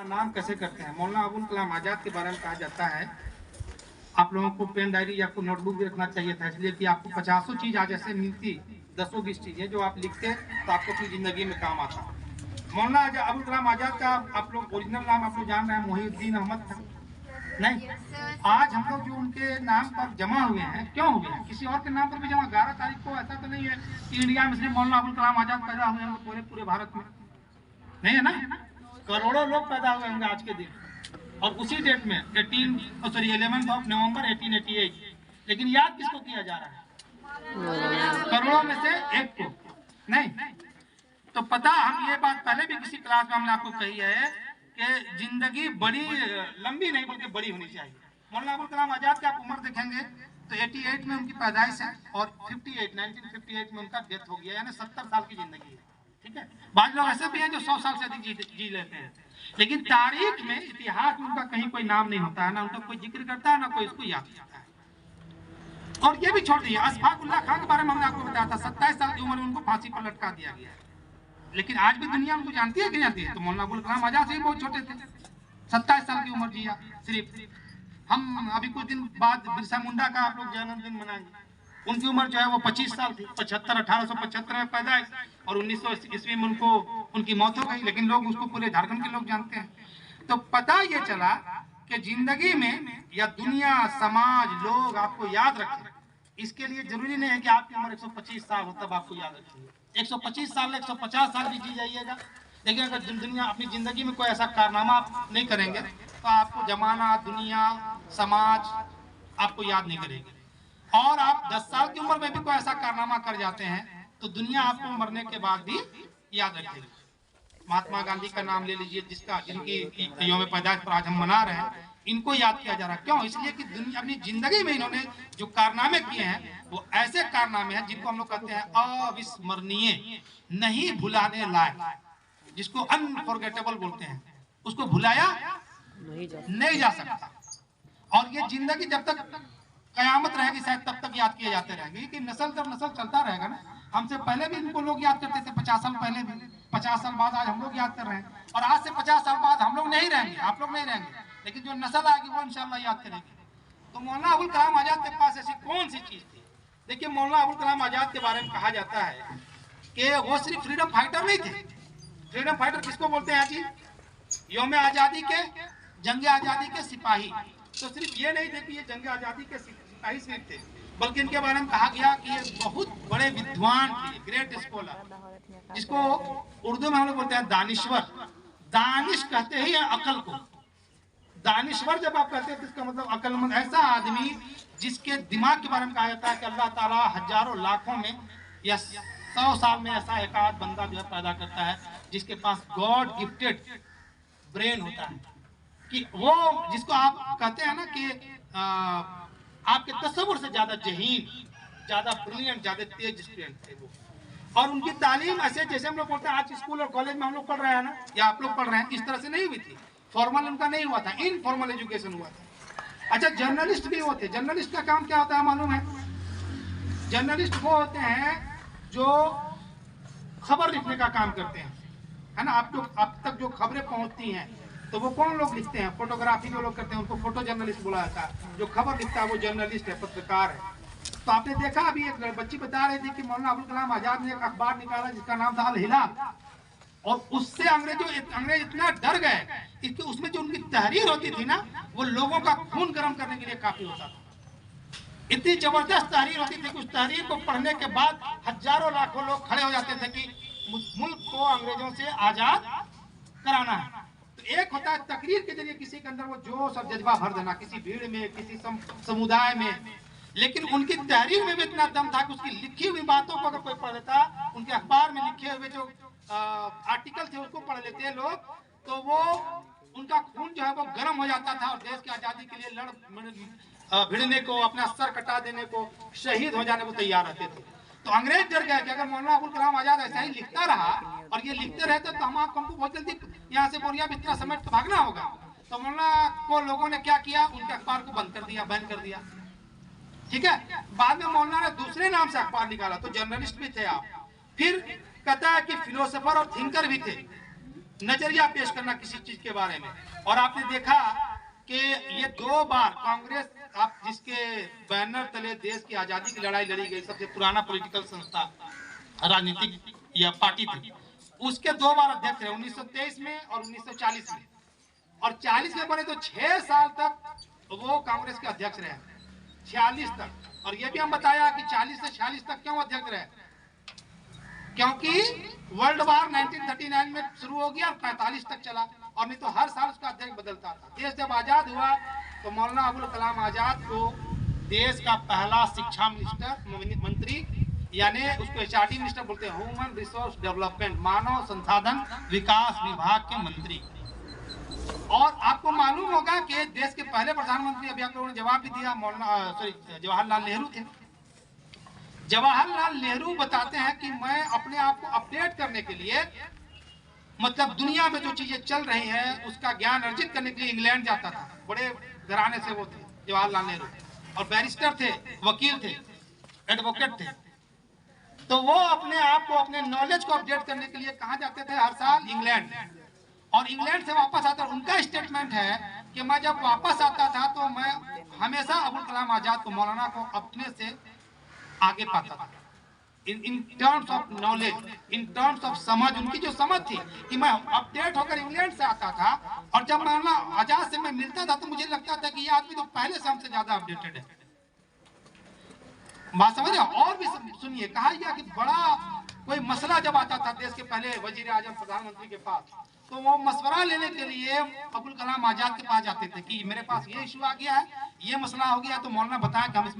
नाम कैसे करते हैं। मौलाना अबुल कलाम आजाद के बारे में कहा जाता है, आप लोगों को पेन डायरी या कोई नोटबुक भी रखना चाहिए था, इसलिए कि आपको 50 चीज आज ऐसे मिलती, 10-20 चीजें जो आप लिखते तो आपको अपनी जिंदगी में काम आता। मौलाना अबुल कलाम आजाद का आप लोग ओरिजिनल नाम आप लोग जान रहे हैं, मोहिउद्दीन अहमद था। नहीं, आज हम लोग जो उनके नाम पर जमा हुए हैं, क्यों हुए हैं? किसी और के नाम पर भी जमा 11 तारीख को, ऐसा तो नहीं है कि इंडिया में सिर्फ मौलाना अबुल कलाम आजाद पैदा हुए हैं, पूरे पूरे भारत में नहीं है ना, करोड़ों लोग पैदा हुए होंगे आज के दिन। और उसी डेट में 11 नवंबर 1888, लेकिन याद किसको किया जा रहा है? करोड़ों में से एक को नहीं। तो पता, हम ये बात पहले भी किसी क्लास में हमने आपको कही है कि जिंदगी बड़ी लंबी नहीं बल्कि बड़ी होनी चाहिए। मौलाना अबुल कलाम आजाद की आप उम्र देखेंगे तो 88 में उनकी पैदाइश है और 1958 में उनका डेथ हो गया, यानी 70 साल की जिंदगी है। ठीक है, बाद लोग ऐसे भी हैं जो 100 साल से अधिक जी लेते हैं, लेकिन तारीख में, इतिहास में उनका कहीं कोई नाम नहीं होता है, ना उनका कोई जिक्र करता है, ना कोई उसको याद करता है। और ये भी छोड़ दिए, अशफाक उल्लाह खान के बारे में हमने आपको बताया था, 27 साल की उम्र में उनको फांसी पर लटका दिया गया है, लेकिन आज भी दुनिया उनको जानती है कि जानती है? तो मौलाना अबुल कलाम आजाद से भी बहुत छोटे थे, 27 साल की उम्र जिया सिर्फ। हम अभी कुछ दिन बाद बिरसा मुंडा का आप लोग जन्मदिन मनाएंगे, उनकी उम्र जो है वो 25 साल थी, 1875 में पैदाइश और 1900 ईस्वी में उनकी मौत हो गई, लेकिन लोग उसको पूरे झारखंड के लोग जानते हैं। तो पता ये चला कि जिंदगी में या दुनिया, समाज, लोग आपको याद रखें, इसके लिए जरूरी नहीं है कि आपकी उम्र 125 साल हो तब आपको याद रखेंगे। 125 साल, 150 साल भी जी जाइएगा, लेकिन अगर दुनिया अपनी जिंदगी में कोई ऐसा कारनामा आप नहीं करेंगे तो आपको जमाना, दुनिया, समाज आपको याद नहीं करेगी। और आप 10 साल की उम्र में भी कोई ऐसा कारनामा कर जाते हैं तो दुनिया आपको मरने के बाद भी याद रखेगी। महात्मा गांधी का नाम ले लीजिए, जिनकी यौम पैदाइश पर आज हम मना रहे हैं, इनको याद किया जा रहा है। क्यों? इसलिए कि दुनिया अपनी जिंदगी में इन्होंने जो कारनामे किए हैं वो ऐसे कारनामे हैं जिनको हम लोग कहते हैं अविस्मरणीय, नहीं भुलाने लायक, जिसको अनफॉरगेटेबल बोलते हैं, उसको भुलाया नहीं जा सकता। और ये जिंदगी जब तक कयामत रहेगी शायद तब तक याद किए जाते रहेंगे, कि नस्ल दर नस्ल चलता रहेगा ना। हमसे पहले भी इनको लोग याद करते थे, 50 साल पहले भी, 50 साल बाद आज हम लोग याद कर रहे हैं, और आज से 50 साल बाद हम लोग नहीं रहेंगे, आप लोग नहीं रहेंगे, लेकिन जो नस्ल आएगी वो इंशाल्लाह याद करेगी। तो मौलाना अबुल कलाम आजाद के पास ऐसी कौन सी चीज थी? देखिए, मौलाना अबुल कलाम आजाद के बारे में कहा जाता है कि वो सिर्फ फ्रीडम फाइटर नहीं थे। फ्रीडम फाइटर किसको बोलते हैं जी? यौम आजादी के, जंग आजादी के सिपाही। तो सिर्फ ये नहीं थे कि ये जंग आजादी के सिपाही सिर्फ थे, बल्कि इनके बारे में कहा गया कि ये बहुत बड़े विद्वान थे, ग्रेट स्कॉलर, जिसको उर्दू में हम लोग बोलते हैं दानिश्वर। दानिश कहते ही अकल को, दानिश्वर जब आप कहते हैं तो इसका मतलब अकलमंद, ऐसा आदमी जिसके दिमाग के बारे में कहा जाता है कि अल्लाह ताला हजारों लाखों में या 100 साल में ऐसा एक आध बंदा जो है पैदा करता है जिसके पास गॉड गिफ्टेड ब्रेन होता है, कि वो जिसको आप कहते हैं ना कि आपके तस्वुर से ज्यादा जहीन, ज्यादा ब्रिलियंट, ज्यादा तेज स्टूडेंट थे वो। और उनकी तालीम ऐसे, जैसे हम लोग बोलते हैं आज स्कूल और कॉलेज में हम लोग पढ़ रहे हैं ना, या आप लोग पढ़ रहे हैं, इस तरह से नहीं हुई थी। फॉर्मल उनका नहीं हुआ था, इनफॉर्मल एजुकेशन हुआ था। अच्छा, जर्नलिस्ट भी वो थे। जर्नलिस्ट का काम क्या होता है मालूम है? जर्नलिस्ट वो होते हैं जो खबर लिखने का काम करते हैं, है ना। आप तक जो खबरें पहुंचती हैं तो वो कौन लोग लिखते हैं? फोटोग्राफी जो लोग करते हैं उनको फोटो जर्नलिस्ट बोला जाता है। जो खबर लिखता है वो जर्नलिस्ट है, पत्रकार है। तो आपने देखा, अभी एक बच्ची बता रही थी कि मौलाना अबुल कलाम आजाद ने एक अखबार निकाला जिसका नाम था अल हिलाल, और उससे अंग्रेज इतना डर गए कि उसमें जो उनकी तहरीर होती थी ना, वो लोगों का खून गर्म करने के लिए काफी होता था। इतनी जबरदस्त तहरीर होती थी कि उस तहरीर को पढ़ने के बाद हजारों लाखों लोग खड़े हो जाते थे कि मुल्क को अंग्रेजों से आजाद कराना है। तो एक होता है तकरीर के जरिए किसी के अंदर वो जोश और जज्बा भर देना, किसी भीड़ में, किसी समुदाय में। लेकिन उनकी तहरीर में भी इतना दम था कि उसकी लिखी हुई बातों को अगर कोई पढ़ लेता, उनके अखबार में लिखे हुए जो आर्टिकल थे उसको पढ़ लेते हैं लोग, तो वो उनका खून जो है वो गर्म हो जाता था और देश की आजादी के लिए भिड़ने को, अपना सर कटा देने को, शहीद हो जाने को तैयार रहते थे। तो अंग्रेज डर गए कि अगर मौलाना अबुल कलाम आजाद ऐसा ही लिखता रहा और ये लिखते रहते तो हमको बहुत जल्दी यहाँ से बोरिया बिस्तरा समेट तो भागना होगा। तो मौलाना को लोगों ने क्या किया, उनके अखबार को बंद कर दिया, बैन कर दिया। ठीक है, बाद में मौलाना ने दूसरे नाम से अखबार निकाला, तो जर्नलिस्ट भी थे आप। फिर कहता है कि फिलोसोफर और थिंकर भी थे। नजरिया पेश करना किसी चीज के बारे में। और आपने देखा कि ये 2 बार कांग्रेस, आप जिसके बैनर तले देश की आजादी की लड़ाई लड़ी गई, सबसे पुराना पॉलिटिकल संस्था राजनीतिक या पार्टी थी, उसके 2 बार अध्यक्ष रहे, 1923 में और 1940 में। और 40 में बने तो 6 साल तक वो कांग्रेस के अध्यक्ष रहे, 46 तक। और ये भी हम बताया कि 40 से 46 तक क्यों अध्यक्ष रहे, क्योंकि वर्ल्ड वार 1939 में शुरू हो गया और 45 तक चला, और नहीं तो हर साल उसका अध्यक्ष बदलता था। देश जब आजाद हुआ तो मौलाना अबुल कलाम आजाद को देश का पहला शिक्षा मंत्री, यानी उसको एचआरडी मिनिस्टर बोलते हैं, ह्यूमन रिसोर्स डेवलपमेंट, मानव संसाधन विकास विभाग के मंत्री। और आपको मालूम होगा कि देश के पहले प्रधानमंत्री, अभी आप लोगों ने जवाब भी दिया, जवाहरलाल नेहरू थे। जवाहरलाल नेहरू बताते हैं कि मैं अपने आप को अपडेट करने के लिए, मतलब दुनिया में जो चीजें चल रही हैं उसका ज्ञान अर्जित करने के लिए इंग्लैंड जाता था। बड़े घराने से वो थे जवाहरलाल नेहरू, और बैरिस्टर थे, वकील थे, एडवोकेट थे। तो वो अपने आप को, अपने नॉलेज को अपडेट करने के लिए कहाँ जाते थे हर साल? इंग्लैंड। और इंग्लैंड से वापस आता, उनका स्टेटमेंट है कि मैं जब वापस आता था तो मैं हमेशा अबुल कलाम आजाद को, मौलाना को अपने से आगे पाता था, in terms of knowledge, in terms of समझ। उनकी जो समझ थी कि मैं अपडेट होकर इंग्लैंड से आता था, और जब मौलाना आजाद से मैं मिलता था तो मुझे लगता था कि ये आदमी तो पहले से हमसे ज्यादा अपडेटेड है। बात समझ रहे? और भी सुनिए, कहा गया कि बड़ा कोई मसला जब आता था देश के पहले वजीर आजम, प्रधानमंत्री के पास, तो वो मशवरा लेने के लिए अबुल कलाम आजाद के पास जाते थे कि मेरे पास ये इशू आ गया है, ये मसला हो गया, तो मौलाना बताया कि हम